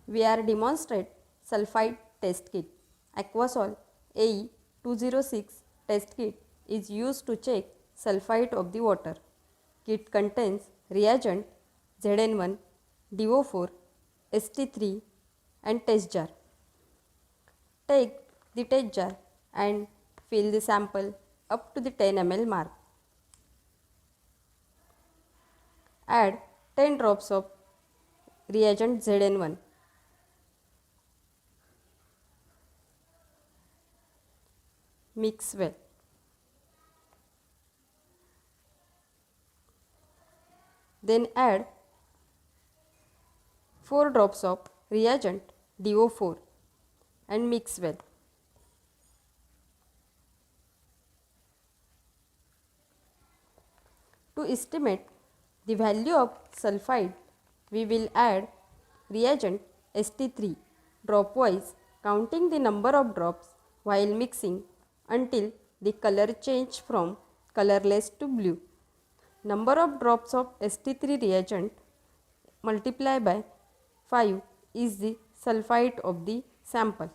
we are demonstrate sulphite test kit. Aquasol AE206 test kit is used to check sulphite of the water. Kit contains reagent Zn1, DO4, St3 and test jar. Take the test jar and fill the sample up to the 10 ml mark. Add 10 drops of reagent Zn1. Mix well. Then add 4 drops of reagent DO4 and mix well. To estimate the value of sulphide, we will add reagent St3 dropwise, counting the number of drops while mixing until the color change from colorless to blue. Number of drops of St3 reagent multiplied by 5 is the sulphite of the sample.